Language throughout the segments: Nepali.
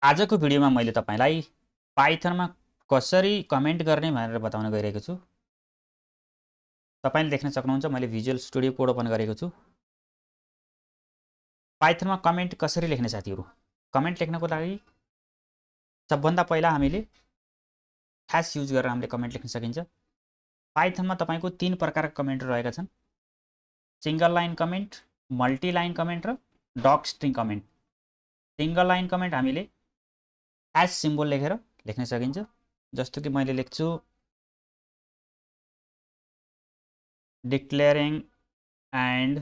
आजको भिडियोमा मैले तपाईलाई पाइथनमा कसरी कमेन्ट गर्ने भनेर बताउन गइरहेको छु। तपाईले देख्न सक्नुहुन्छ मैले भिजुअल स्टुडियो कोड ओपन गरेको छु। पाइथनमा कमेन्ट कसरी लेख्ने साथीहरु? कमेन्ट लेख्नको लागि सबभन्दा पहिला हामीले ह्याश युज गरेर हामीले कमेन्ट लेख्न सकिन्छ। पाइथनमा तपाईको 3 प्रकारका कमेन्ट रहेका छन्। Single line comment, multi line comment र डॉक्स्ट्रिङ कमेन्ट। सिंगल लाइन कमेन्ट हामीले ह्याश सिम्बल लेखेर लेख्न सकिन्छ। जस्तो कि मैले लेख्छु declaring and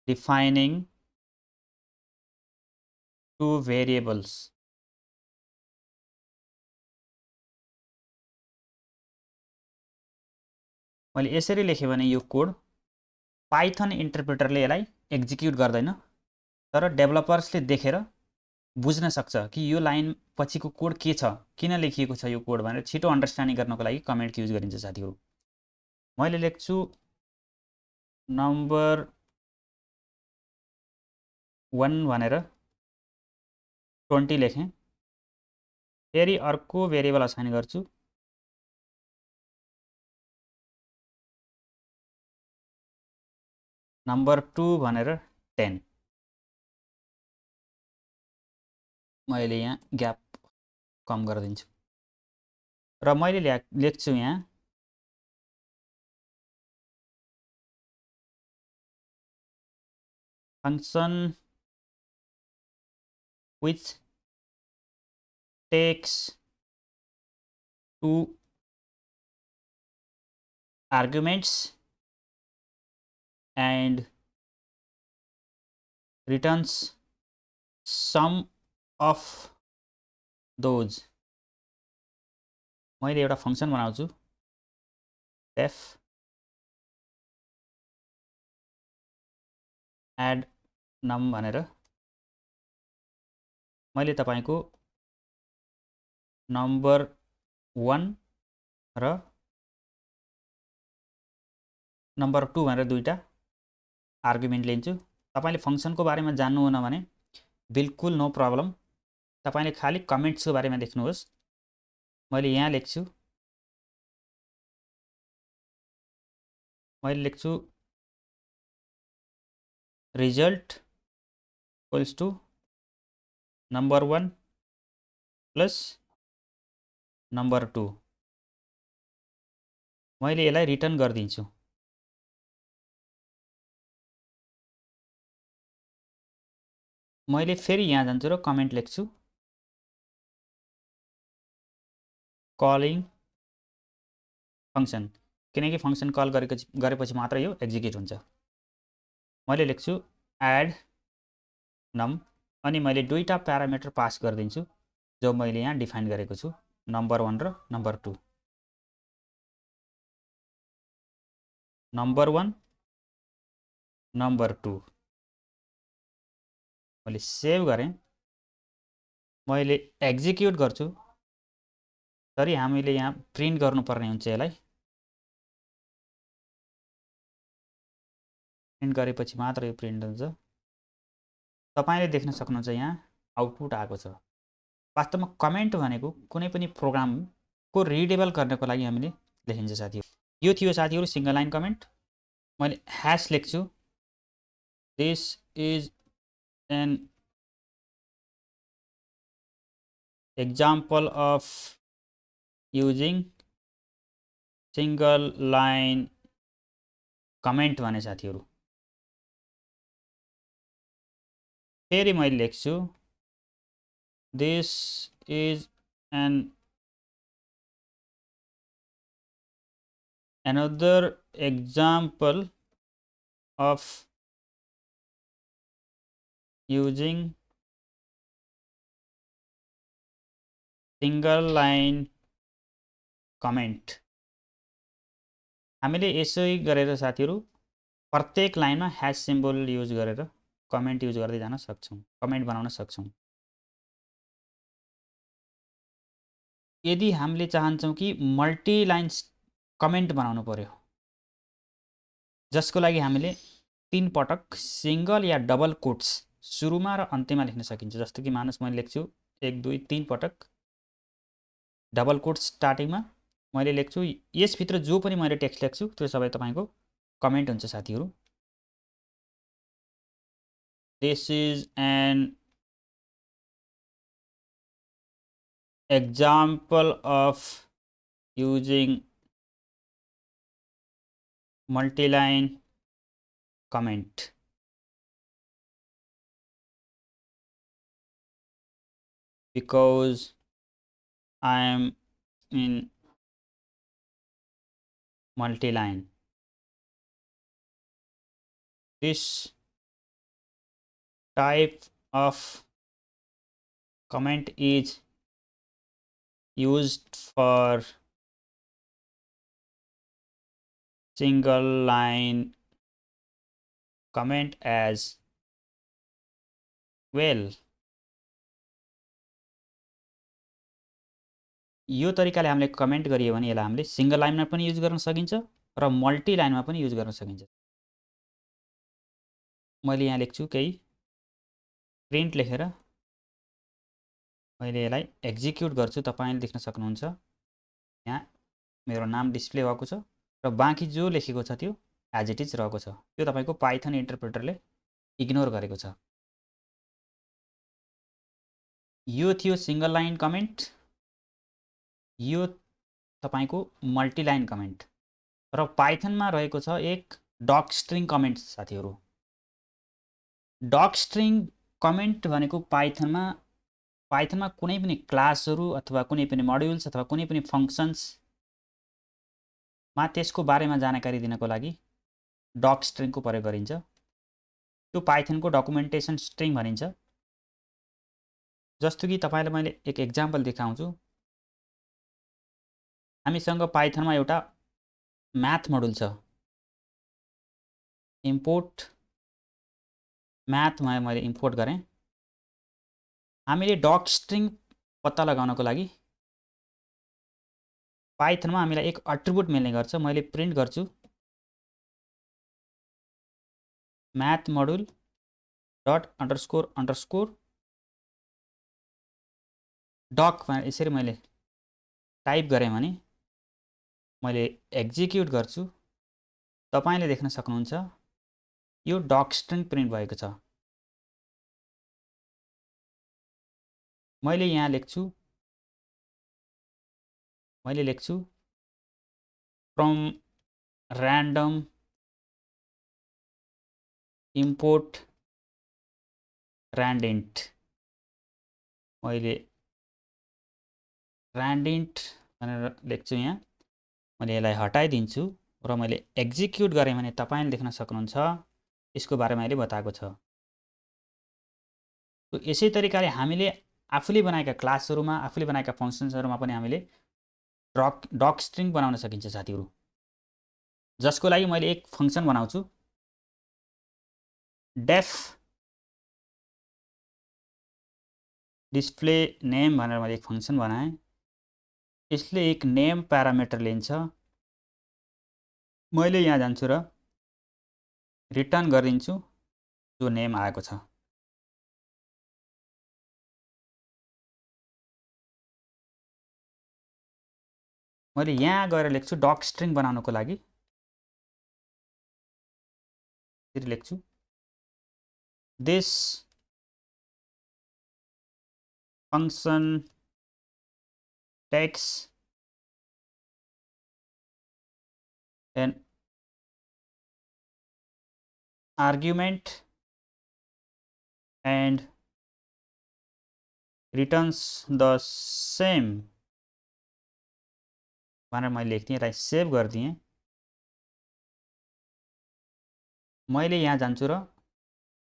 defining two variables. मैले यसरी लेखेँ भने यो कोड पाइथन इन्टरप्रेटरले यसलाई एक्जिक्युट गर्दैन, तर डेभलपर्सले देखेर बुझ्न सक्छ कि यो लाइन पछिको कोड के छ, किन लेखिएको छ यो कोड भनेर छिटो अन्डरस्ट्यान्डिङ गर्नको लागि कमेन्ट युज गरिन्छ साथीहरु। मैले लेख्छु नम्बर 1 भनेर 20 लेखेँ। फेरि अर्को भेरिएबल असाइन गर्छु। नम्बर 2 भनेर 10। मैले यहाँ ग्याप कम गरिदिन्छु र मैले लेख्छु यहाँ function which takes 2 arguments and returns sum of those. मैले एउटा फंक्सन बनाउँछु f add num भनेर। मैले तपाईको नम्बर 1 र नम्बर 2 भनेर दुईटा आर्गुमेन्ट लिन्छु। तपाईले फंक्सनको बारेमा जान्नु हुन भने बिल्कुल नो प्रब्लम, तपाईले खाली कमेन्ट्सको बारेमा देख्नुहोस्। मैले यहाँ लेख्छु, मैले लेख्छु result equals to number 1 plus number 2। मैले यसलाई रिटर्न गर्दिन्छु। मैले फेरि यहाँ जान्छु र कमेन्ट लेख्छु calling function, किनकि फंक्सन कल गरेपछि मात्र यो एक्जिक्युट हुन्छ। मैले लेख्छु add num अनि मैले दुईटा प्यारामिटर पास गर्दिन्छु जो मैले यहाँ डिफाइन गरेको छु, नम्बर 1 र नम्बर 2। नम्बर 1 नम्बर 2 मैले सेभ गरेँ। मैले एक्जिक्युट गर्छु, तरी हामीले यहाँ प्रिन्ट गर्नुपर्ने हुन्छ। यसलाई प्रिन्ट गरेपछि मात्र यो प्रिन्ट हुन्छ। तपाईले देख्न सक्नुहुन्छ यहाँ आउटपुट आएको छ। वास्तवमा कमेन्ट भनेको कुनै पनि प्रोग्रामको रिडेबल गर्नको लागि हामीले लेखिन्छ साथीहरु। यो थियो साथीहरु सिंगल लाइन कमेन्ट। मैले ह्याश लेख्छु, this is an example of using single line comment भने साथीहरु। फेरि मैले लेख्छु this is another example of using single line comment। हामीले यसै गरेर साथीहरु प्रत्येक लाइनमा ह्याश सिम्बल युज गरेर कमेन्ट युज गर्दै जान सक्छौं, कमेन्ट बनाउन सक्छौं। यदि हामीले चाहन्छौं कि मल्टी लाइन कमेन्ट बनाउनु पर्यो, जसको लागि हामीले 3 पटक सिंगल या डबल कोट्स सुरुमा र अन्त्यमा लेख्न सकिन्छ। जस्तो कि मानुस मैले लेख्छु 1 2 3 पटक डबल कोट स्टार्टिङमा मैले लेख्छु, यसभित्र जो पनि मैले टेक्स्ट लेख्छु त्यो सबै तपाईको कमेन्ट हुन्छ साथीहरु। This is an example of using multi-line comment. Because I am in multi-line. This type of comment is used for single line comment as well. यो तरिकाले हामीले कमेन्ट गरियो भने यसलाई हामीले सिंगल लाइनमा पनि युज गर्न सकिन्छ र मल्टी लाइनमा पनि युज गर्न सकिन्छ। मैले यहाँ लेख्छु केही प्रिन्ट लेखेर मैले यसलाई एक्जिक्युट गर्छु। तपाईले देख्न सक्नुहुन्छ यहाँ मेरो नाम डिस्प्ले भएको छ र बाँकी जो लेखेको छ त्यो एज इट इज रहेको छ। त्यो तपाईको पाइथन इन्टरप्रेटरले इग्नोर गरेको छ। यो थियो सिंगल लाइन कमेन्ट, यो तपाईको मल्टी लाइन कमेन्ट र पाइथनमा रहेको छ एक डॉक्स्ट्रिङ कमेन्ट साथीहरु। डॉक्स्ट्रिङ कमेन्ट भनेको पाइथनमा कुनै पनि क्लासहरु अथवा कुनै पनि मोड्युल्स अथवा कुनै पनि फंक्शन्स मा त्यसको बारेमा जानकारी दिनको लागि डॉक्स्ट्रिङ को प्रयोग गरिन्छ। त्यो पाइथनको डकुमेन्टेसन स्ट्रिङ भनिन्छ। जस्तो कि तपाईलाई मैले एक एक्जाम्पल देखाउँछु। हामीसँग पाइथनमा एउटा म्याथ मोडुल छ। इम्पोर्ट म्याथ मैले इम्पोर्ट गरेँ। हामीले डॉक्स्ट्रिङ पत्ता लगाउनको लागि पाइथनमा हामीलाई एक एट्रिब्युट मिल्ने गर्छ। मैले प्रिन्ट गर्छु math module dot underscore underscore doc मा यसरी मैले टाइप गरेँ भने मैले एक्जिक्युट गर्छु। तपाईले देख्न सक्नुहुन्छ यो डॉक्स्ट्रिङ प्रिन्ट भएको छ। मैले यहाँ लेख्छु from random import randint। मैले randint भनेर लेख्छु यहाँ। मैले यसलाई हटाइदिन्छु र मैले एक्जिक्युट गरेँ भने तपाईले देख्न सक्नुहुन्छ यसको बारेमा अहिले बताएको छ। तो यसै तरिकाले हामीले आफूले बनाएका क्लासहरुमा आफूले बनाएका फंक्शन्सहरुमा पनि हामीले डॉक्स्ट्रिङ बनाउन सकिन्छ साथीहरु। जसको लागि मैले एक फंक्शन बनाउँछु डेफ डिस्प्ले नेम भनेर मैले एक फंक्शन बनाएँ। यसले एक नेम प्यारामिटर लिन्छ। मैले यहाँ जान्छु र रिटर्न गरिदिन्छु जो नेम आएको छ। मैले यहाँ गएर लेख्छु डॉक्स्ट्रिङ बनाउनको लागि यसरी लेख्छु this function takes an argument and returns the same भनेर मैले लेख्दिएँ। यसलाई सेभ गर्दिएँ। मैले यहाँ जान्छु र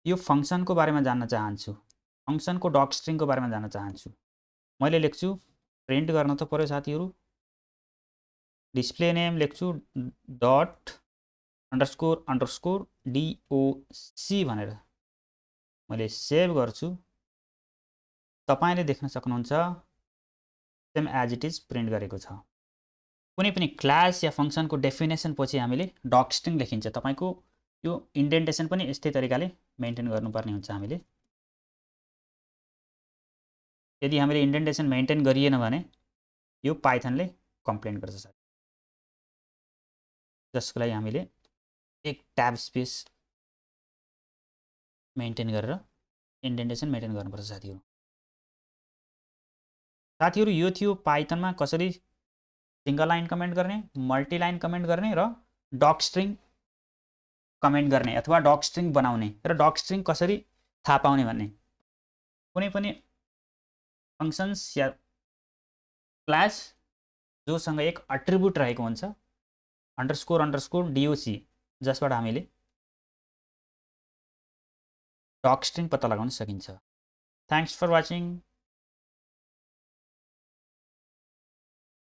यो फंक्शनको बारेमा जान्न चाहन्छु। फंक्शनको डॉक्स्ट्रिङको बारेमा जान्न चाहन्छु। मैले लेख्छु प्रिन्ट गर्न त पर्यो साथीहरु। डिस्प्ले नेम लेख्छु डट अंडरस्कोर अंडरस्कोर doc भनेर मैले सेभ गर्छु। तपाईले देख्न सक्नुहुन्छ same as it is print गरेको छ। कुनै पनि क्लास या फंक्शनको डेफिनेसन पछि हामीले डॉक्स्ट्रिङ लेखिन्छ। तपाईको यो इन्डेन्टेसन पनि यस्तै तरिकाले मेन्टेन गर्नुपर्ने हुन्छ हामीले। यदि हामीले इन्डेन्टेसन मेन्टेन गरिएन भने यो पाइथनले कम्प्लेन गर्छ साथी, जसको लागि हामीले एक ट्याब स्पेस मेन्टेन गरेर इन्डेन्टेसन मेन्टेन गर्नुपर्छ साथीहरू। साथीहरू यो थियो पाइथनमा कसरी सिंगल लाइन कमेन्ट गर्ने, मल्टी लाइन कमेन्ट गर्ने र डक्स्ट्रिङ कमेन्ट गर्ने अथवा डक्स्ट्रिङ बनाउने र डक्स्ट्रिङ कसरी थाहा पाउने भन्ने। कुनै पनि फङ्सन्स या क्लास जोसँग एक एट्रिब्युट रहेको हुन्छ __ doc, जसबाट हामीले डक्स्ट्रिङ पत्ता लगाउन सकिन्छ। Thanks for watching.